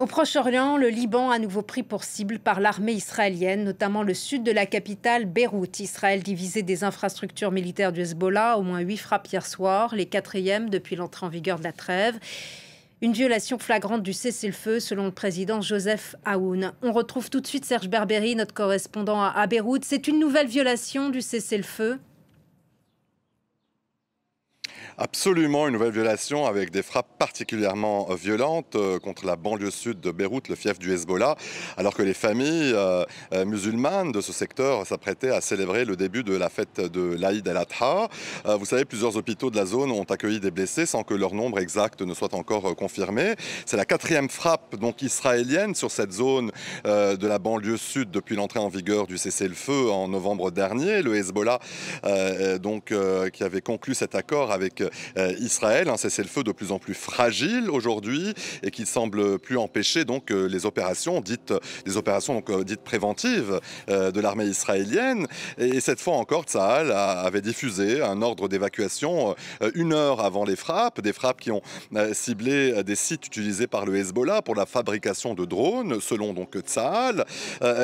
Au Proche-Orient, le Liban à nouveau pris pour cible par l'armée israélienne, notamment le sud de la capitale, Beyrouth. Israël divisait des infrastructures militaires du Hezbollah, au moins 8 frappes hier soir, les quatrièmes depuis l'entrée en vigueur de la trêve. Une violation flagrante du cessez-le-feu, selon le président Joseph Aoun. On retrouve tout de suite Serge Berberi, notre correspondant à Beyrouth. C'est une nouvelle violation du cessez-le-feu. Absolument, une nouvelle violation avec des frappes particulièrement violentes contre la banlieue sud de Beyrouth, le fief du Hezbollah, alors que les familles musulmanes de ce secteur s'apprêtaient à célébrer le début de la fête de l'Aïd el-Adha. Vous savez, plusieurs hôpitaux de la zone ont accueilli des blessés sans que leur nombre exact ne soit encore confirmé. C'est la quatrième frappe donc israélienne sur cette zone de la banlieue sud depuis l'entrée en vigueur du cessez-le-feu en novembre dernier. Le Hezbollah qui avait conclu cet accord avec Israël, un cessez-le-feu de plus en plus fragile aujourd'hui et qui semble plus empêcher donc les opérations dites préventives de l'armée israélienne. Et cette fois encore, Tsahal avait diffusé un ordre d'évacuation 1 heure avant les frappes, des frappes qui ont ciblé des sites utilisés par le Hezbollah pour la fabrication de drones, selon donc Tsahal.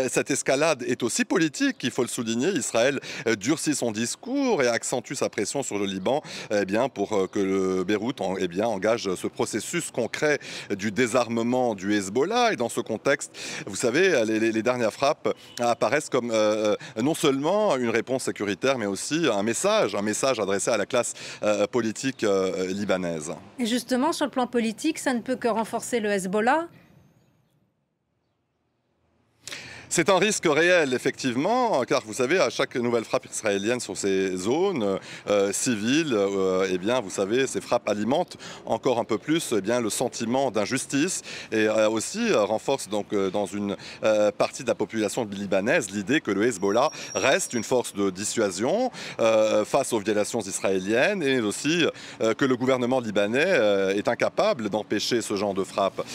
Cette escalade est aussi politique, il faut le souligner. Israël durcit son discours et accentue sa pression sur le Liban pour que le Beyrouth engage ce processus concret du désarmement du Hezbollah. Et dans ce contexte, vous savez, les dernières frappes apparaissent comme non seulement une réponse sécuritaire, mais aussi un message adressé à la classe politique libanaise. Et justement, sur le plan politique, ça ne peut que renforcer le Hezbollah. C'est un risque réel, effectivement, car vous savez, à chaque nouvelle frappe israélienne sur ces zones civiles, vous savez, ces frappes alimentent encore un peu plus le sentiment d'injustice et aussi renforcent donc dans une partie de la population libanaise l'idée que le Hezbollah reste une force de dissuasion face aux violations israéliennes et aussi que le gouvernement libanais est incapable d'empêcher ce genre de frappes.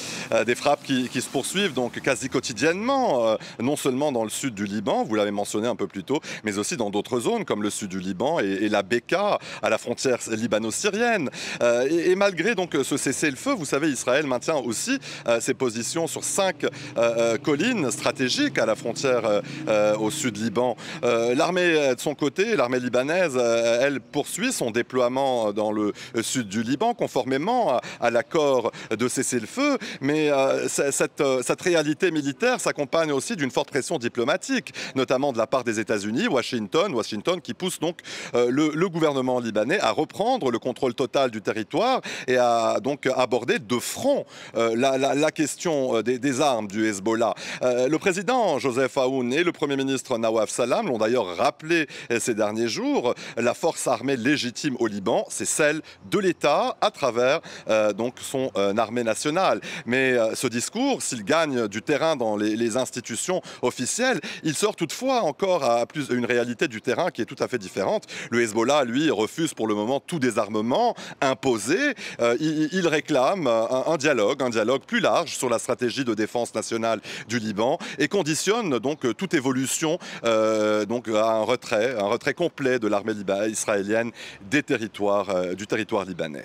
Des frappes qui se poursuivent donc quasi quotidiennement, non seulement dans le sud du Liban, vous l'avez mentionné un peu plus tôt, mais aussi dans d'autres zones comme le sud du Liban et la Beka à la frontière libano-syrienne. Et malgré donc ce cessez-le-feu, vous savez, Israël maintient aussi ses positions sur 5 collines stratégiques à la frontière au sud Liban. L'armée de son côté, l'armée libanaise, elle poursuit son déploiement dans le sud du Liban conformément à l'accord de cessez-le-feu, mais cette réalité militaire s'accompagne aussi d'une forte pression diplomatique, notamment de la part des États-Unis, Washington qui pousse donc le gouvernement libanais à reprendre le contrôle total du territoire et à donc aborder de front la question des armes du Hezbollah. Le président Joseph Aoun et le Premier ministre Nawaf Salam l'ont d'ailleurs rappelé ces derniers jours. La force armée légitime au Liban, c'est celle de l'État à travers donc son armée nationale. Mais ce discours, s'il gagne du terrain dans les institutions officielles, il sort toutefois encore à une réalité du terrain qui est tout à fait différente. Le Hezbollah, lui, refuse pour le moment tout désarmement imposé. Il réclame un dialogue plus large sur la stratégie de défense nationale du Liban et conditionne donc toute évolution à un retrait complet de l'armée israélienne du territoire libanais.